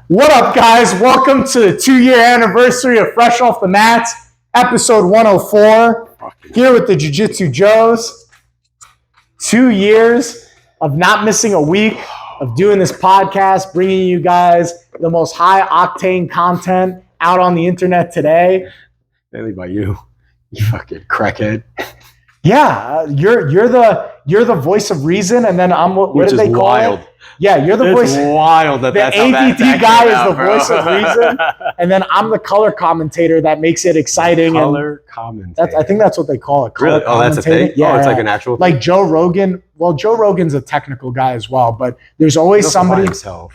What up, guys? Welcome to the 2-year anniversary of Fresh Off the Mats, episode 104. Here with the Jiu-Jitsu Joes. 2 years of not missing a week, of doing this podcast, bringing you guys the most high-octane content out on the internet today. Mainly by you fucking crackhead. Yeah, you're the voice of reason, and then I'm what Which do is they call wild. it? Yeah, you're the It's voice. wild that The that's how ADD that guy came is out, the bro. voice of reason, and then I'm the color commentator that makes it exciting. Color commentator. I think that's what they call it. Color Really? Oh, that's a thing? Yeah, Oh, it's like an actual thing? like Joe Rogan. Well, Joe Rogan's a technical guy as well, but there's always He's also by somebody. himself.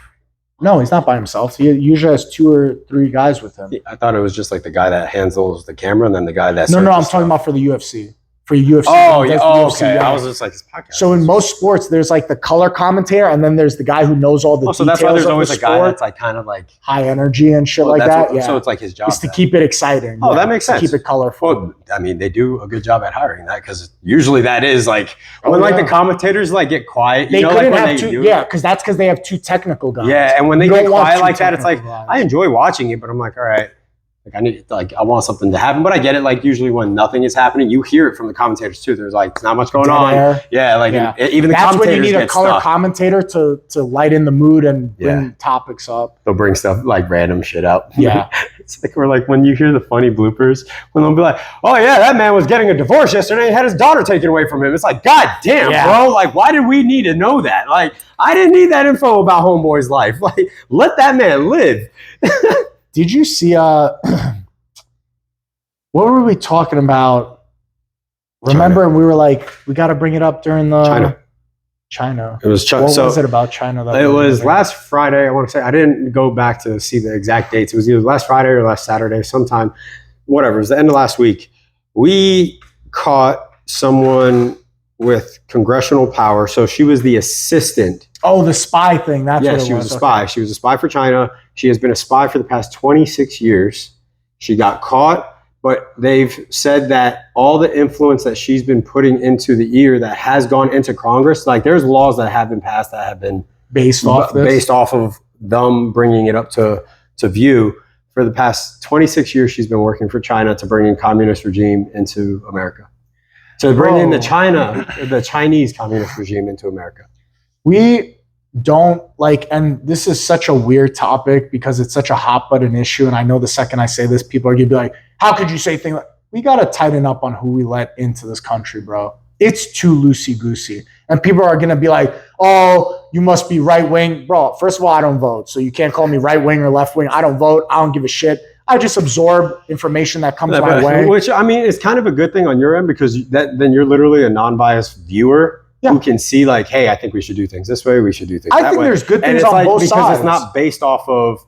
No, he's not by himself. He usually has 2 or 3 guys with him. I thought it was just like the guy that handles the camera and then the guy that No, I'm searches talking stuff. about for the UFC. For UFC. Oh, he yeah. does the Oh, UFC, okay. yeah. I was just like, this podcast. So in most sports, there's like the color commentator, and then there's the guy who knows all the so details that's why there's of always the a guy sport, that's like kind of like high energy and shit like that's that. what- Yeah, So it's like his job. it's to then. keep it exciting. Oh, that makes to sense. keep it colorful. Well, I mean, they do a good job at hiring that because usually that is like Oh, when like yeah. the commentators like get quiet. They You know, like couldn't when have they 2. do. Yeah, because that's because they have 2 technical guys. Yeah, and when they You get don't want quiet 2 like that, it's like technical guys. I enjoy watching it, but I'm like, all right, like I need, like I want something to happen. But I get it. Like usually when nothing is happening, you hear it from the commentators too. There's like not much going Dead on. air. Yeah, like Yeah. even the That's when you commentators need a get color stuck. commentator to lighten the mood and bring topics up. They'll bring stuff like random shit up. Yeah. It's like or like when you hear the funny bloopers when they'll be like, oh yeah, that man was getting a divorce yesterday and had his daughter taken away from him. It's like, god damn, Yeah. bro. Like, why did we need to know that? Like, I didn't need that info about homeboy's life. Like, let that man live. Did you see what were we talking about? Remember, we were like, we got to bring it up during the China. It was What was it about China? It was last Friday. I want to say I didn't go back to see the exact dates. It was either last Friday or last Saturday, sometime. Whatever. It was the end of last week. We caught someone with congressional power. So she was the assistant. Oh, the spy thing. That's what it was. She was a spy. Okay. She was a spy for China. She has been a spy for the past 26 years. She got caught. But they've said that all the influence that she's been putting into the ear that has gone into Congress, like there's laws that have been passed that have been based off of them bringing it up to view. For the past 26 years, she's been working for China to bring in communist regime into America. To bring in the Chinese communist regime into America. We don't like, and this is such a weird topic because it's such a hot button issue. And I know the second I say this, people are gonna be like, how could you say things like, we gotta tighten up on who we let into this country, bro. It's too loosey-goosey. And people are gonna be like, oh, you must be right-wing. Bro, first of all, I don't vote. So you can't call me right-wing or left-wing. I don't vote. I don't give a shit. I just absorb information that comes my way. Which, I mean, is kind of a good thing on your end because then you're literally a non-biased viewer who can see like, hey, I think we should do things this way. We should do things that way. I think there's good things it's on like, both because sides. it's not based off of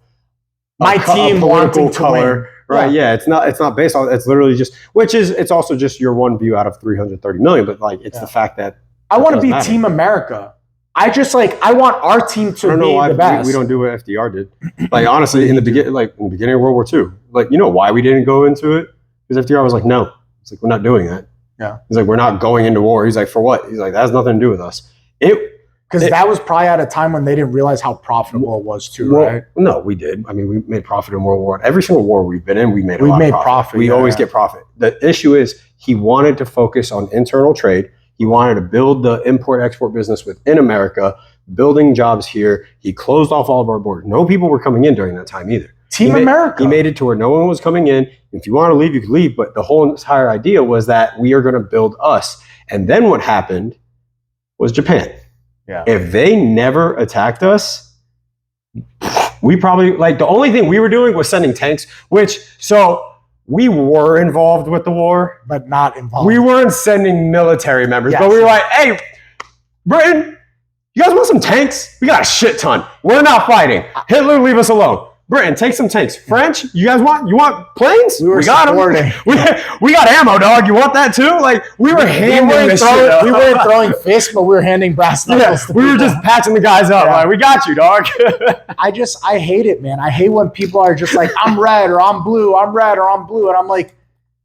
My team wanting to win. Right, yeah, it's not based on, it's literally just, it's also just your one view out of 330 million, but like, it's the fact that I want to be Team America. I want our team to be the best. We don't do what FDR did. Like, honestly, in the beginning of World War II, like, you know why we didn't go into it? Because FDR was like, no. It's like, we're not doing that. Yeah. He's like, we're not going into war. He's like, for what? He's like, that has nothing to do with us. Because that was probably at a time when they didn't realize how profitable it was too, right? No, we did. I mean, we made profit in World War I. Every single war we've been in, we made profit. We always get profit. The issue is he wanted to focus on internal trade. He wanted to build the import-export business within America, building jobs here. He closed off all of our borders. No people were coming in during that time either. Team America. He made it to where no one was coming in. If you want to leave, you could leave. But the whole entire idea was that we are going to build us. And then what happened was Japan. Yeah. If they never attacked us, we probably, like, the only thing we were doing was sending tanks, so we were involved with the war. But not involved. We weren't sending military members, Yes. but we were like, hey, Britain, you guys want some tanks? We got a shit ton. We're not fighting. Hitler, leave us alone. Britain, take some tanks. French, you want planes? We got supporting. them. We got ammo, dog. You want that too? Like, we were handing this shit up. We weren't throwing fists, but we were handing brass knuckles to we were people. just patching the guys up. Yeah. Like, we got you, dog. I hate it, man. I hate when people are just like, I'm red or I'm blue, I'm red or I'm blue. And I'm like,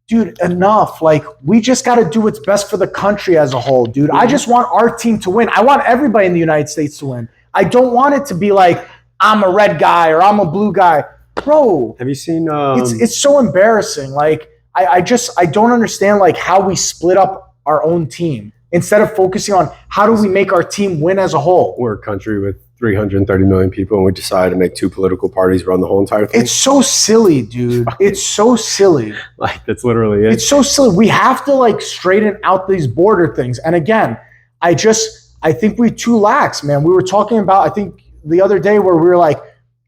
dude, enough. Like, we just got to do what's best for the country as a whole, dude. I just want our team to win. I want everybody in the United States to win. I don't want it to be like, I'm a red guy or I'm a blue guy. Bro, have you seen? It's so embarrassing. Like I don't understand like how we split up our own team instead of focusing on how do we make our team win as a whole. We're a country with 330 million people, and we decided to make 2 political parties run the whole entire thing. It's so silly, dude. It's so silly. Like, that's literally it. It's so silly. We have to like straighten out these border things. And again, I think we're too lax, man. We were talking about, I think the other day where we were like,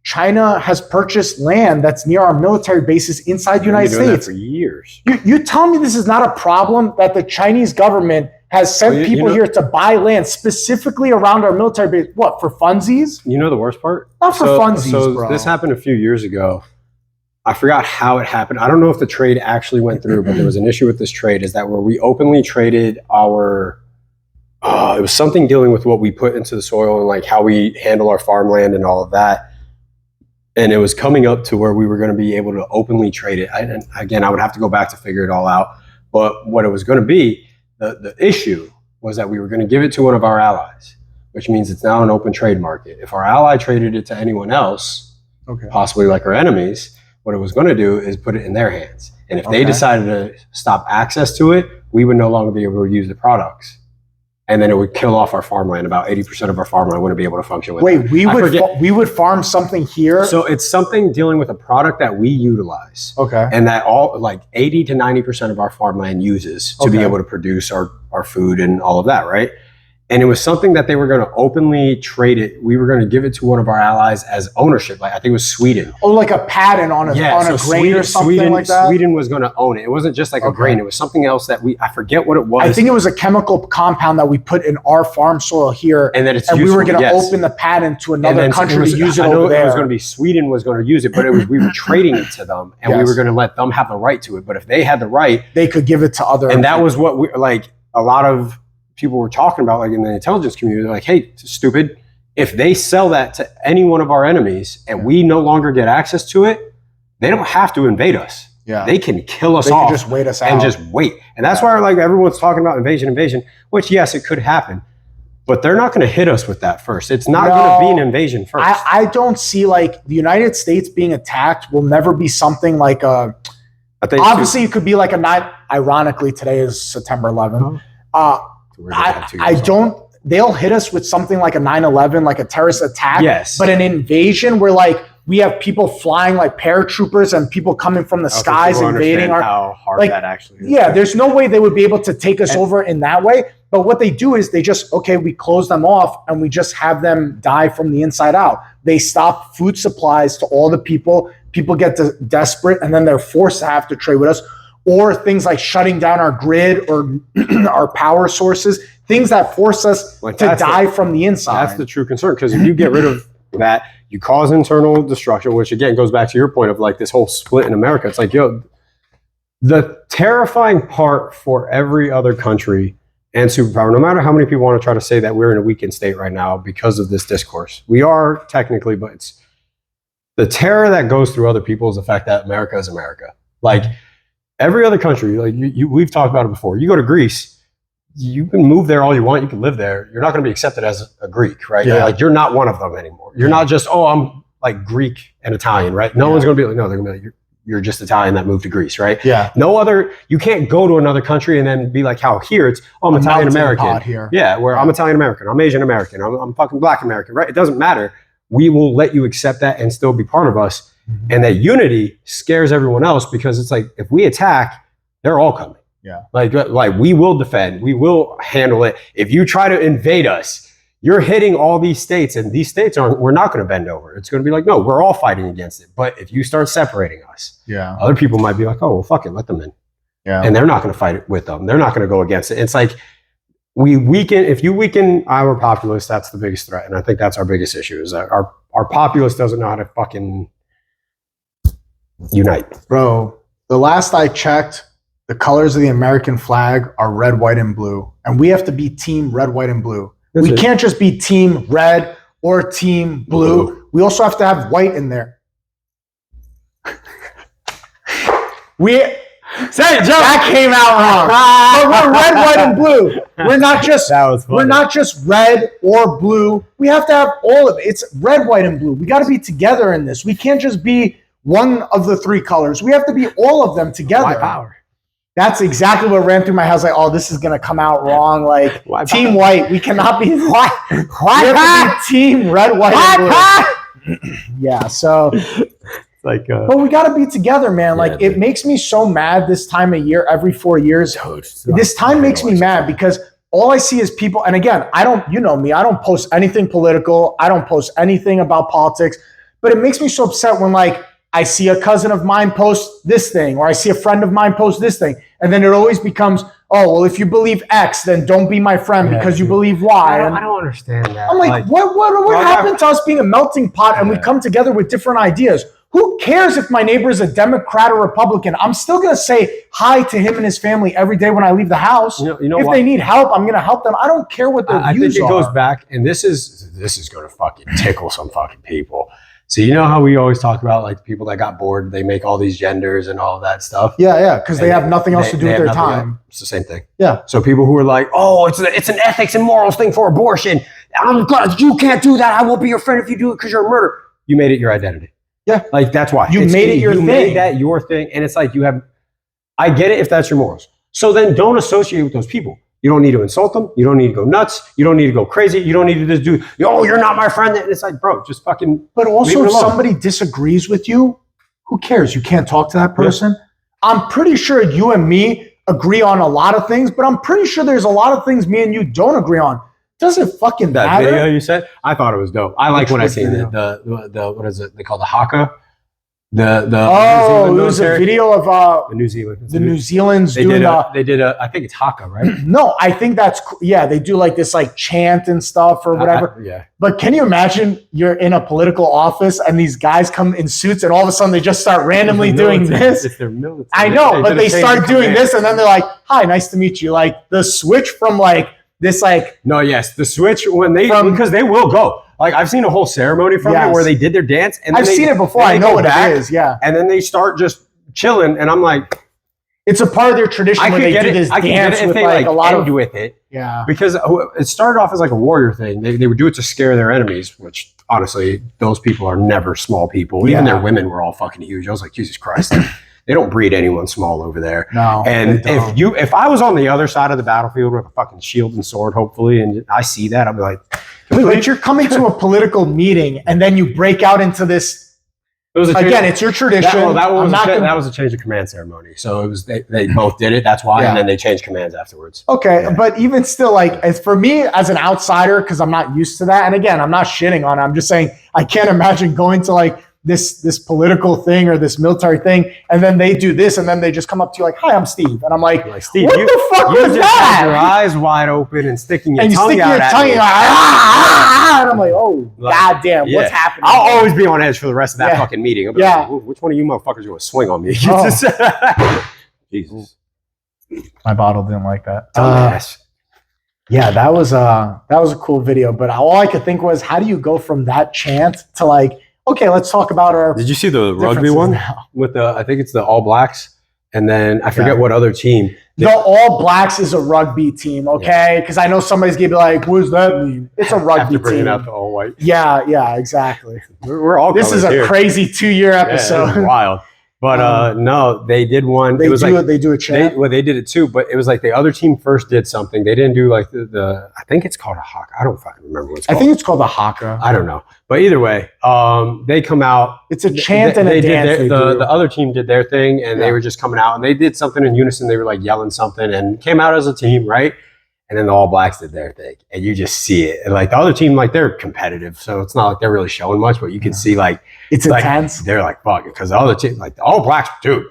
China has purchased land that's near our military bases inside the United States. That for years. You tell me this is not a problem that the Chinese government has sent people here to buy land specifically around our military base. What, for funsies? You know the worst part? Not for funsies, bro. This happened a few years ago. I forgot how it happened. I don't know if the trade actually went through, but there was an issue with this trade is that where we openly traded our it was something dealing with what we put into the soil and like how we handle our farmland and all of that. And it was coming up to where we were going to be able to openly trade it. And again, I would have to go back to figure it all out. But what it was going to be, the issue was that we were going to give it to one of our allies, which means it's now an open trade market. If our ally traded it to anyone else, possibly like our enemies, what it was going to do is put it in their hands. And if they decided to stop access to it, we would no longer be able to use the products. And then it would kill off our farmland. About 80% of our farmland wouldn't be able to function with it. Wait, we would farm something here? So it's something dealing with a product that we utilize. Okay. And that all like 80 to 90% of our farmland uses to be able to produce our food and all of that, right? And it was something that they were going to openly trade it. We were going to give it to one of our allies as ownership. Like I think it was Sweden. Oh, like a patent on a grain or something like that? Sweden was going to own it. It wasn't just like a grain. It was something else that I forget what it was. I think it was a chemical compound that we put in our farm soil here. And then we were going to open the patent to another country to use it over there. It was going to be Sweden was going to use it, but we were trading it to them and we were going to let them have the right to it. But if they had the right, they could give it to other. And that was what we like a lot of people were talking about, like in the intelligence community. They're like, hey, stupid, if they sell that to any one of our enemies and we no longer get access to it, they don't have to invade us. Yeah. They can kill us off. They can just wait us out. And just wait. And that's why like everyone's talking about invasion, which yes, it could happen. But they're not going to hit us with that first. It's not going to be an invasion first. I don't see like the United States being attacked will never be something like a, obviously it could be like a night. Ironically, today is September 11th. They'll hit us with something like a 9/11, like a terrorist attack. Yes. But an invasion where like we have people flying like paratroopers and people coming from the skies invading how hard that actually is. Yeah, there's no way they would be able to take us over in that way. But what they do is they just, we close them off and we just have them die from the inside out. They stop food supplies to all the people. People get desperate and then they're forced to have to trade with us. Or things like shutting down our grid or our power sources, things that force us to die from the inside. That's the true concern, because if you get rid of that, you cause internal destruction, which again goes back to your point of like this whole split in America. It's like, the terrifying part for every other country and superpower, no matter how many people want to try to say that we're in a weakened state right now because of this discourse. We are technically, but it's the terror that goes through other people is the fact that America is America. Like, every other country, like we've talked about it before. You go to Greece, you can move there all you want. You can live there. You're not going to be accepted as a Greek, right? Yeah. Like, you're not one of them anymore. You're not just, I'm like Greek and Italian, right? No one's going to be like, no, they're going to be like, you're just Italian that moved to Greece, right? Yeah. You can't go to another country and then be like how here it's, I'm Italian American. Here. Yeah, where I'm Italian American, I'm Asian American, I'm fucking Black American, right? It doesn't matter. We will let you accept that and still be part of us. Mm-hmm. And that unity scares everyone else, because it's like, if we attack, they're all coming. Yeah. Like we will defend, we will handle it. If you try to invade us, you're hitting all these states, and these states we're not going to bend over. It's going to be like, no, we're all fighting against it. But if you start separating us, other people might be like, oh, well, fuck it, let them in. Yeah. And they're not going to fight it with them. They're not going to go against it. It's like, if you weaken our populace, that's the biggest threat. And I think that's our biggest issue, is that our populace doesn't know how to fucking unite. Bro, the last I checked, the colors of the American flag are red, white, and blue. And we have to be team red, white, and blue. We can't just be team red or team blue. We also have to have white in there. Say it, Joe. That came out wrong. But we're red, white, and blue. We're not just red or blue. We have to have all of it. It's red, white, and blue. We got to be together in this. We can't just be one of the three colors. We have to be all of them together. White power. That's exactly what ran through my house. Like, oh, this is gonna come out wrong. Like, team white. We cannot be white. We have to be team red, white, and blue. Yeah. So. Like, but we got to be together, man. Like, it makes me so mad this time of year, every 4 years. This time makes me mad because all I see is people. And again, you know me, I don't post anything political. I don't post anything about politics. But it makes me so upset when, like, I see a cousin of mine post this thing, or I see a friend of mine post this thing. And then it always becomes, oh, well, if you believe X, then don't be my friend because you believe Y. I don't understand that. I'm like what happened to us being a melting pot and we come together with different ideas? Who cares if my neighbor is a Democrat or Republican? I'm still going to say hi to him and his family every day when I leave the house. You know if they need help, I'm going to help them. I don't care what their views are. I think it goes back, and this is going to fucking tickle some fucking people. So you know how we always talk about, like, people that got bored, they make all these genders and all of that stuff? Yeah, because they have nothing else to do with their time. It's the same thing. Yeah. So people who are like, oh, it's an ethics and morals thing for abortion. I'm glad you can't do that. I won't be your friend if you do it because you're a murderer. You made it your identity. Yeah. Like, that's why. You made it your thing. You made that your thing. And it's like I get it if that's your morals. So then don't associate with those people. You don't need to insult them. You don't need to go nuts. You don't need to go crazy. You don't need to just do, oh, you're not my friend. And it's like, bro, just fucking. But also, if somebody disagrees with you, who cares? You can't talk to that person. Yeah. I'm pretty sure you and me agree on a lot of things, but I'm pretty sure there's a lot of things me and you don't agree on. Doesn't fucking matter. That video you said, I thought it was dope. I like when I seen the what is it? They call the haka. The it was a video of the New Zealand. The New Zealand's they doing did a I think it's haka, right? No, I think that's they do like this like chant and stuff or whatever. Yeah. But can you imagine you're in a political office and these guys come in suits and all of a sudden they just start randomly doing this? If they're military. I know, but they start doing this and then they're like, "Hi, nice to meet you." Like the switch from like this like the switch when because they will go. Like, I've seen a whole ceremony from it where they did their dance. And I've seen it before. I know what it is. Yeah. And then they start just chilling. And I'm like, it's a part of their tradition where they do this dance with like a lot of with it. Yeah. Because it started off as like a warrior thing. They would do it to scare their enemies, which honestly, those people are never small people. Even their women were all fucking huge. I was like, Jesus Christ. They don't breed anyone small over there. No. And if I was on the other side of the battlefield with a fucking shield and sword, hopefully, and I see that, I'd be like, but you're coming to a political meeting and then you break out into this. It's your tradition. That was a change of command ceremony. So it was they both did it. That's why, and then they changed commands afterwards. Okay, but even still, like as for me as an outsider, because I'm not used to that. And again, I'm not shitting on it. I'm just saying I can't imagine going to like this political thing or this military thing, and then they do this, and then they just come up to you like, "Hi, I'm Steve," and I'm like, Steve, what the fuck was that? Have your eyes wide open and sticking your tongue out at me. And I'm like, oh, goddamn, what's happening? I'll always be on edge for the rest of that fucking meeting. I'll be like, which one of you motherfuckers are going to swing on me? Jesus, my bottle didn't like that. That was a cool video, but all I could think was, how do you go from that chant to like, okay, let's talk about our. Did you see the rugby one with I think it's the All Blacks, and then I forget what other team. The All Blacks is a rugby team, okay? Because I know somebody's gonna be like, "What does that mean?" It's a rugby team. Bringing out the all white. Yeah, exactly. We're all. This is a crazy 2-year episode. Yeah, wild. But no, they did one. They do a chant. They did it too, but it was like the other team first did something. They didn't do like the I think it's called a haka. I don't fucking remember what it's called. I think it's called a haka. I don't know. But either way, they come out. It's a chant and a dance. The other team did their thing, and they were just coming out, and they did something in unison. They were like yelling something, and came out as a team, right? And then the All Blacks did their thing, and you just see it. And like the other team, like they're competitive, so it's not like they're really showing much, but you can see like it's like, intense. They're like fuck it, because the other team, like the All Blacks, dude.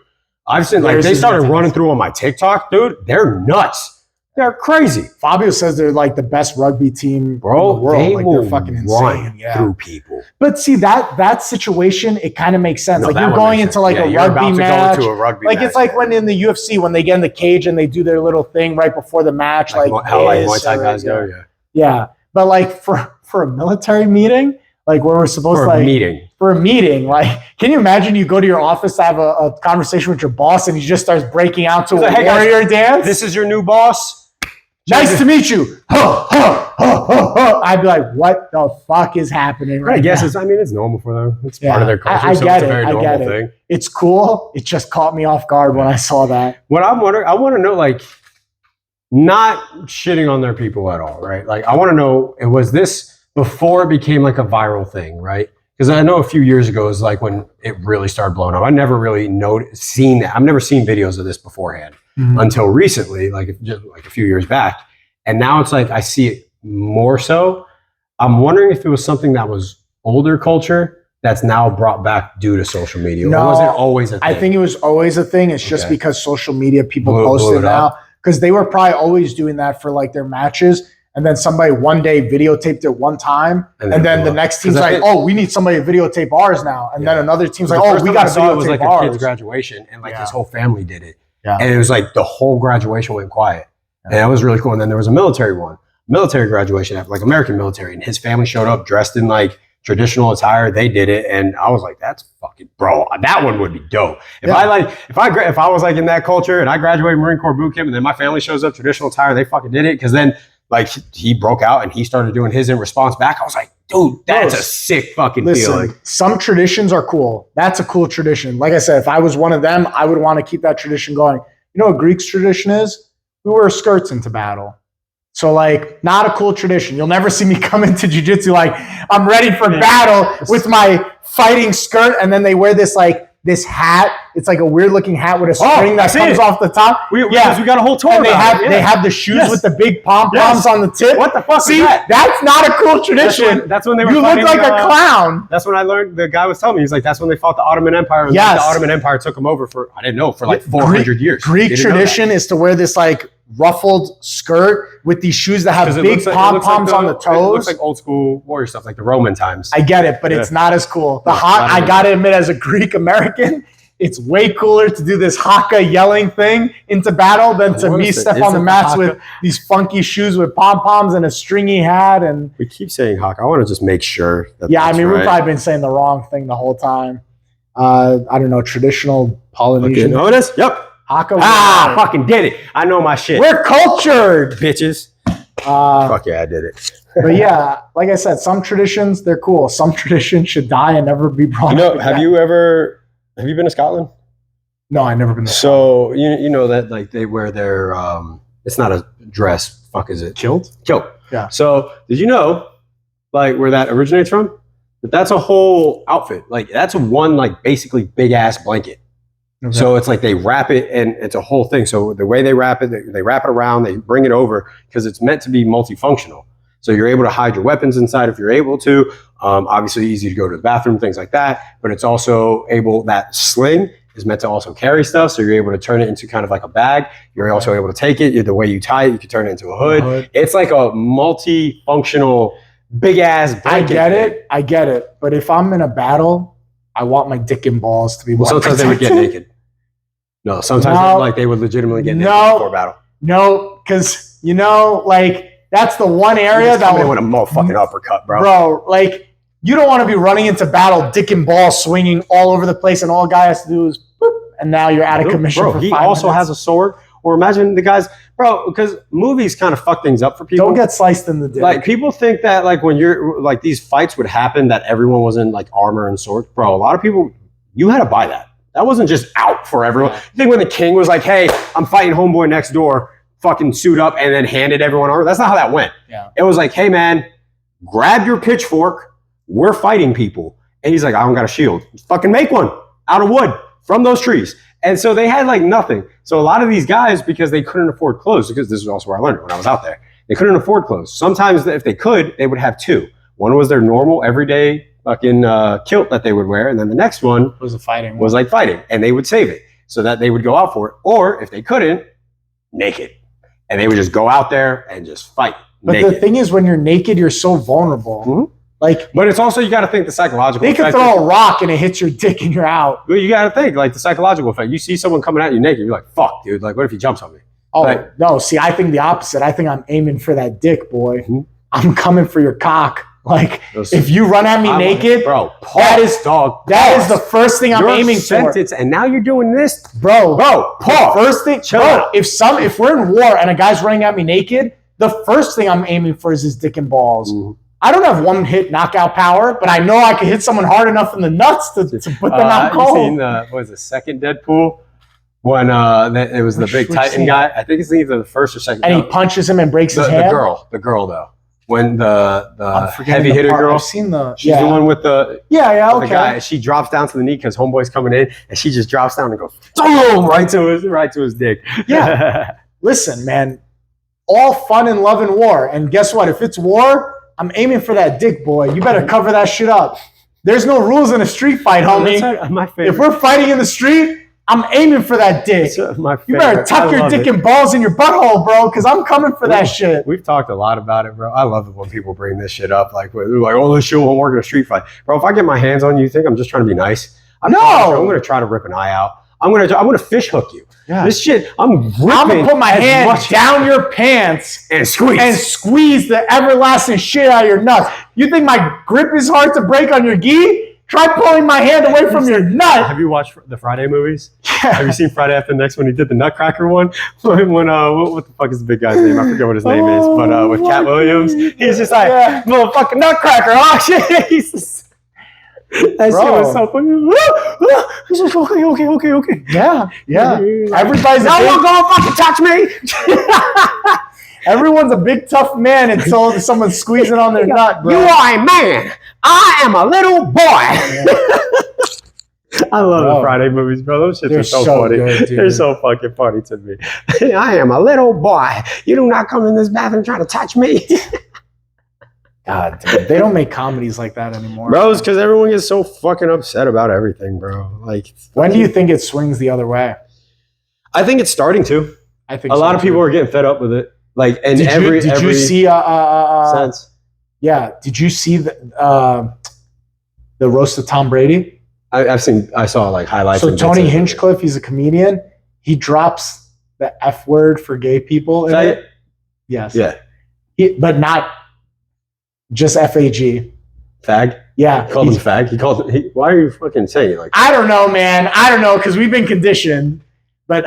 I've seen like they started running through on my TikTok, dude. They're nuts. They're crazy. Fabio says they're like the best rugby team in the world. Like they're fucking insane. Through people. But see that situation, it kind of makes sense. No, like you're going into like a rugby match. It's like when in the UFC when they get in the cage and they do their little thing right before the match, like how like Muay Thai guys go. Yeah. But like for a military meeting, Like where we're supposed for to like a meeting. Like, can you imagine you go to your office to have a conversation with your boss and he just starts breaking out to a warrior dance? This is your new boss. Nice to meet you. I'd be like, what the fuck is happening right now? I guess it's normal for them. It's part of their culture. I get it's a very normal thing. It's cool. It just caught me off guard when I saw that. What I'm wondering, I want to know, like, not shitting on their people at all, right? Like, I want to know, was this before it became like a viral thing, right? Because I know a few years ago is like when it really started blowing up. I never really seen that. I've never seen videos of this beforehand until recently, just like a few years back. And now it's like I see it more so. I'm wondering if it was something that was older culture that's now brought back due to social media. No, or was it always a thing? I think it was always a thing. It's just because social media people post it now. Because they were probably always doing that for like their matches. And then somebody one day videotaped it one time. And then the next team's like, oh, we need somebody to videotape ours now. And then another team's like, oh, we got to videotape ours. It was like a kid's graduation and like his whole family did it. Yeah. And it was like the whole graduation went quiet. And that was really cool. And then there was a military graduation, like American military. And his family showed up dressed in like traditional attire. They did it. And I was like, that's fucking, bro, that one would be dope. If I was like in that culture and I graduated Marine Corps boot camp and then my family shows up traditional attire, they fucking did it. Because then like he broke out and he started doing his in response back. I was like, dude, that's a sick fucking feeling. Some traditions are cool. That's a cool tradition. Like I said, if I was one of them, I would want to keep that tradition going. You know what Greek's tradition is? We wear skirts into battle. So like, not a cool tradition. You'll never see me come into jiu-jitsu like, I'm ready for battle with my fighting skirt. And then they wear this hat. It's like a weird looking hat with a string that comes off the top. We got a whole tour. And they have the shoes with the big pom-poms on the tip. What the fuck is that? That's not a cool tradition. That's when they were You look like a clown. That's when I learned, the guy was telling me, he's like, that's when they fought the Ottoman Empire. And the Ottoman Empire took them over for, I didn't know, for like 400 years. Greek tradition is to wear this like ruffled skirt with these shoes that have big pom-poms on the toes. It looks like old school warrior stuff, like the Roman times. I get it, but it's not as cool. I gotta admit, as a Greek American, it's way cooler to do this haka yelling thing into battle than to me step on the mats with these funky shoes with pom-poms and a stringy hat. And we keep saying haka. I want to just make sure that we've probably been saying the wrong thing the whole time. I don't know, traditional Polynesian. Know this? Yep. Haka. Fucking did it. I know my shit. We're cultured, bitches. Fuck yeah, I did it. But yeah, like I said, some traditions, they're cool. Some traditions should die and never be brought up again. Have you been to Scotland? No, I've never been to Scotland. So you know that like they wear their it's not a dress, fuck is it? Kilt? Kilt. Yeah. So did you know like where that originates from? That's a whole outfit. Like that's one like basically big ass blanket. Okay. So it's like they wrap it and it's a whole thing. So the way they wrap it, they wrap it around, they bring it over because it's meant to be multifunctional. So you're able to hide your weapons inside if you're able to. Obviously easy to go to the bathroom, things like that. But it's also that sling is meant to also carry stuff. So you're able to turn it into kind of like a bag. You're also able to take it. The way you tie it, you can turn it into a hood. It's like a multifunctional, big ass blanket. I get it. But if I'm in a battle, I want my dick and balls to be sometimes they would get naked. No, sometimes they would legitimately get naked before battle. No, because that's the one area that would a motherfucking uppercut, bro. Bro, like you don't want to be running into battle, dick and ball swinging all over the place, and all a guy has to do is boop, and now you're out of commission. Bro, he also has a sword. Or imagine the guys, bro, because movies kind of fuck things up for people. Don't get sliced in the dick. Like people think that like when you're like these fights would happen that everyone was in like armor and swords. Bro, a lot of people, you had to buy that. That wasn't just out for everyone. You think when the king was like, hey, I'm fighting homeboy next door, fucking suit up and then handed everyone armor? That's not how that went. Yeah. It was like, hey man, grab your pitchfork. We're fighting people. And he's like, I don't got a shield. Fucking make one out of wood from those trees. And so they had like nothing. So a lot of these guys, because they couldn't afford clothes, because this is also where I learned it when I was out there, they couldn't afford clothes. Sometimes if they could, they would have two. One was their normal everyday fucking kilt that they would wear. And then the next one was fighting. And they would save it so that they would go out for it. Or if they couldn't, naked. And they would just go out there and just fight. But naked. The thing is, when you're naked, you're so vulnerable. Mm-hmm. But it's also, you got to think the psychological effect. They can throw a rock and it hits your dick and you're out. Well, you got to think like the psychological effect. You see someone coming at you naked, you're like, fuck, dude. Like, what if he jumps on me? Oh, no. See, I think the opposite. I think I'm aiming for that dick, boy. Mm-hmm. I'm coming for your cock. Like, if you run at me naked, bro, that is the first thing I'm aiming for. And now you're doing this, bro. Pause. First thing, bro. If we're in war and a guy's running at me naked, the first thing I'm aiming for is his dick and balls. Mm-hmm. I don't have one hit knockout power, but I know I can hit someone hard enough in the nuts to put them out cold. You seen what was the second Deadpool? When it was the big Titan guy. I think it's either the first or second. And he punches him and breaks his hand. The girl though. When the heavy hitter girl, I've seen she's the one with the the guy. She drops down to the knee because homeboy's coming in, and she just drops down and goes boom right to his dick. Yeah. Listen, man, all fun and love and war, and guess what? If it's war, I'm aiming for that dick, boy. You better cover that shit up. There's no rules in a street fight, homie. My favorite. If we're fighting in the street, I'm aiming for that dick. You better tuck your dick and balls in your butthole, bro, because I'm coming for that shit. We've talked a lot about it, bro. I love it when people bring this shit up. Like, oh, this shit won't work in a street fight. Bro, if I get my hands on you, you think I'm just trying to be nice? I'm going to try to rip an eye out. I'm going to fish hook you. Yeah. This shit, I'm going to put my hand down your pants and squeeze the everlasting shit out of your nuts. You think my grip is hard to break on your gi? Try pulling my hand away from your nut. Have you watched the Friday movies? Yeah. Have you seen Friday After Next when he did the Nutcracker one? What the fuck is the big guy's name? I forget what his name is. But with Cat Williams, he's just like, motherfucking Nutcracker. Oh, shit. That shit was so funny. He's just, okay. Yeah. Everybody's no one gonna fucking touch me. Everyone's a big tough man until someone's squeezing on their nut, bro. You are a man. I am a little boy. I love the Friday movies, bro. Those shits are so funny. Good, they're so fucking funny to me. I am a little boy. You do not come in this bathroom trying to touch me. God, dude, they don't make comedies like that anymore. Bro, it's because everyone gets so fucking upset about everything, bro. Like, when do you think it swings the other way? I think it's starting to. I think a lot of people are getting fed up with it. Like, and did you see sense? Yeah. Did you see the roast of Tom Brady? I saw like highlights. So Tony Hinchcliffe, he's a comedian. He drops the F word for gay people in it. Yes. Yeah. But not just FAG. Fag? Yeah. He called him fag. Why are you fucking saying it like that? I don't know, man. I don't know, because we've been conditioned. But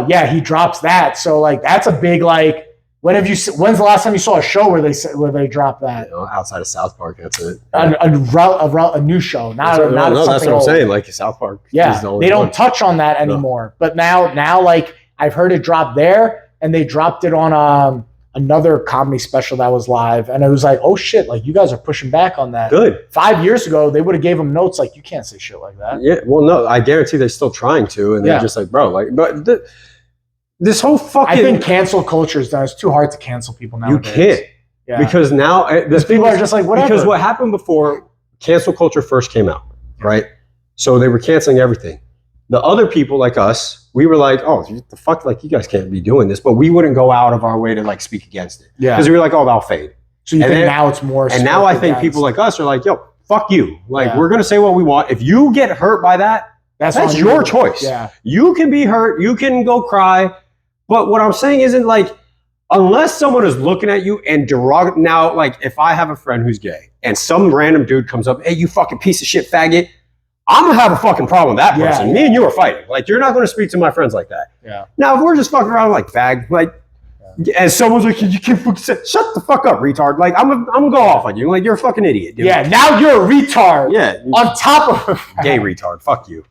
yeah, he drops that. So like that's a big like. When's the last time you saw a show where they dropped that? Outside of South Park, that's it. A new show, not that's what I'm saying. Like South Park, yeah, they don't touch on that anymore. No. But now, like I've heard it drop there, and they dropped it on another comedy special that was live, and it was like, oh shit, like you guys are pushing back on that. Good. 5 years ago, they would have gave them notes like you can't say shit like that. Yeah, well, no, I guarantee they're still trying to, and they're just like, bro, like, but. This whole fucking... I think cancel culture is done. It's too hard to cancel people nowadays. You can't. Yeah. Because now... people are just like, whatever. Because what happened before cancel culture first came out, right? So they were canceling everything. The other people like us, we were like, oh, the fuck, like, you guys can't be doing this. But we wouldn't go out of our way to, like, speak against it. Yeah. Because we were like, oh, that'll fade. So you think now it's more... And now I think people like us are like, yo, fuck you. Like, we're going to say what we want. If you get hurt by that, that's your choice. Yeah. You can be hurt. You can go cry. But what I'm saying isn't like, unless someone is looking at you and now, like if I have a friend who's gay and some random dude comes up, hey, you fucking piece of shit faggot, I'm gonna have a fucking problem with that person. Me and you are fighting. Like, you're not gonna speak to my friends like that. Yeah. Now, if we're just fucking around like fag, like, and someone's like, you can't shut the fuck up, retard. Like, I'm gonna go off on you. Like, you're a fucking idiot, dude. Yeah, now you're a retard. Yeah. On top of gay retard. Fuck you.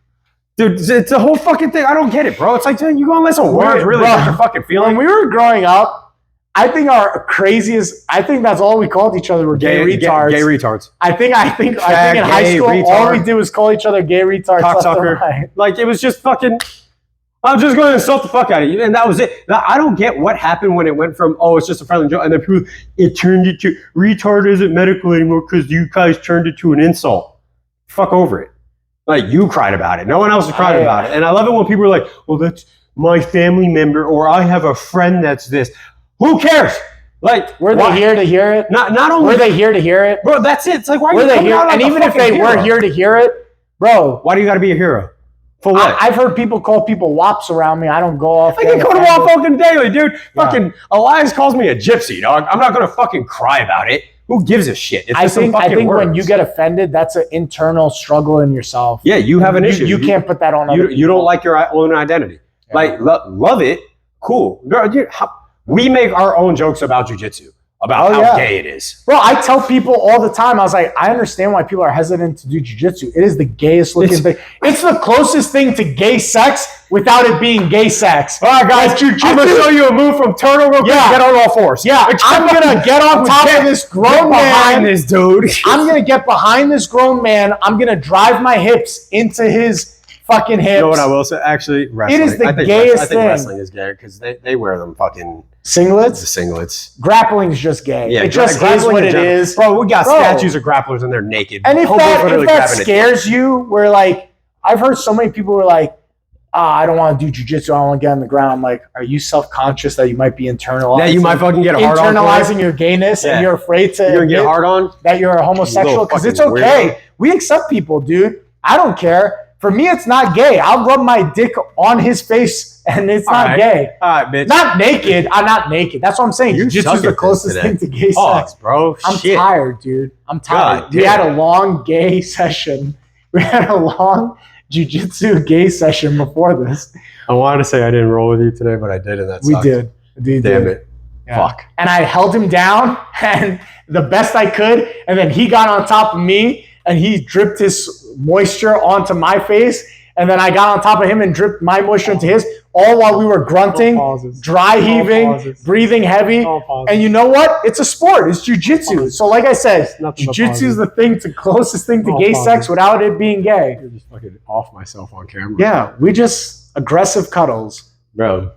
Dude, it's a whole fucking thing. I don't get it, bro. It's like, you gonna let some words really hurt your fucking feeling. When we were growing up, I think our craziest, I think that's all we called each other were gay retards. Gay retards. I think in high school, all we did was call each other gay retards. Cocksucker. Like, it was just fucking, I'm just going to insult the fuck out of you. And that was it. Now, I don't get what happened when it went from, oh, it's just a friendly joke. And then people, it turned into, retard isn't medical anymore because you guys turned it to an insult. Fuck over it. Like, you cried about it. No one else is crying about it. And I love it when people are like, well, that's my family member, or I have a friend that's this. Who cares? Like, were they here to hear it? Not only were they here to hear it, bro. That's it. It's like, why were are you they here? Like, and even if they were here to hear it, bro, why do you got to be a hero? For what? I've heard people call people wops around me. I don't go off. I can go to WAP fucking daily, dude. Fucking Elias calls me a gypsy, dog. I'm not gonna fucking cry about it. Who gives a shit? It's I just some think fucking when words. you get offended, that's an internal struggle in yourself. Yeah, you have an issue. You can't put that on other people. You don't like your own identity. Yeah. Like, love it. Cool. Girl, we make our own jokes about jujitsu, about how gay it is. Bro, I tell people all the time, I was like, I understand why people are hesitant to do jiu-jitsu. It is the gayest looking thing. It's the closest thing to gay sex without it being gay sex. All right, guys, I'm going to show you a move from Turtle real quick. Get on all fours. Yeah, I'm going to get on top of this grown man. Behind this dude. I'm going to get behind this grown man. I'm going to drive my hips into his fucking hips. You know what I will say? Actually, wrestling. It is the gayest I think thing. wrestling is gay because they wear them fucking singlets. The singlets. Grappling's just gay. Yeah, it just is what it is. Bro, we got statues of grapplers and they're naked. And if that scares you, we're like, I've heard so many people who are like, I don't want to do jiu-jitsu. I don't want to get on the ground. I'm like, are you self-conscious that you might be internalizing? Yeah, you might fucking get hard on. Internalizing your gayness and you're afraid to you're gonna get hard on? That you're a homosexual because it's okay. Weirdo. We accept people, dude. I don't care. For me, it's not gay. I'll rub my dick on his face, and it's not gay. All right, bitch. Not naked. I'm not naked. That's what I'm saying. Jiu-jitsu is the closest thing to gay sex. Bro. I'm tired, dude. I'm tired. We had a long gay session. We had a long jiu-jitsu gay session before this. I wanted to say I didn't roll with you today, but I did, and that sucked. We did. Damn it. Yeah. Fuck. And I held him down, and the best I could, and then he got on top of me, and he dripped his moisture onto my face, and then I got on top of him and dripped my moisture into his, all while we were grunting, dry heaving, breathing heavy. And you know what? It's a sport. It's jiu-jitsu. So like I said, jiu-jitsu is the closest thing to gay sex without it being gay. You're just fucking off myself on camera. Yeah, we just aggressive cuddles. Bro.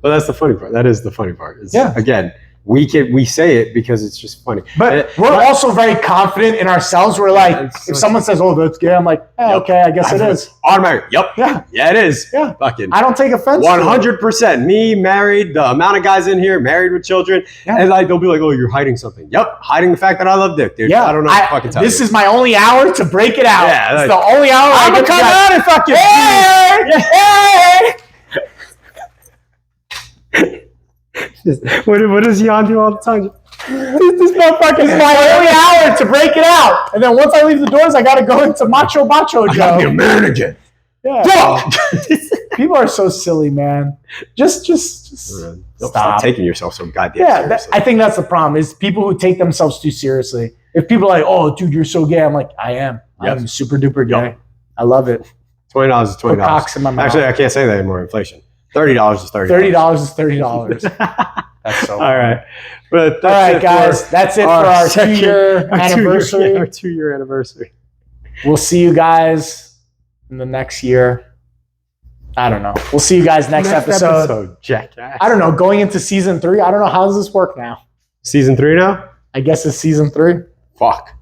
But that's the funny part. That is the funny part. Again, we say it because it's just funny. But we're also very confident in ourselves. We're like, if someone says, "Oh, that's gay," I'm like, okay, I guess it is. Automatic. Yep. Yeah. Yeah, it is. Yeah. Fucking. I don't take offense. 100%. Me, married, the amount of guys in here, married with children, and like they'll be like, "Oh, you're hiding something." Yep, hiding the fact that I love dick, dude. Yeah. I don't know what to fucking tell you. This is my only hour to break it out. Yeah, it's the only hour I'm gonna come out and fucking. Hey! What does Jan do all the time? This motherfucker is my only hour to break it out. And then once I leave the doors, I got to go into Macho Joe. I gotta be a man again. Yeah. People are so silly, man. Just stop taking yourself so goddamn seriously. I think that's the problem is people who take themselves too seriously. If people are like, "Oh, dude, you're so gay," I'm like, I am. I'm super duper gay. Yep. I love it. $20 is $20. Cocks in my mouth. Actually, I can't say that anymore. Inflation. $30 is $30. $30 is $30. That's so all right. But all right, guys. That's it for our 2-year anniversary. Our 2-year anniversary. We'll see you guys in the next year. I don't know. We'll see you guys next episode. Jackass. I don't know. Going into season 3, I don't know. How does this work now? Season 3 now? I guess it's season 3. Fuck.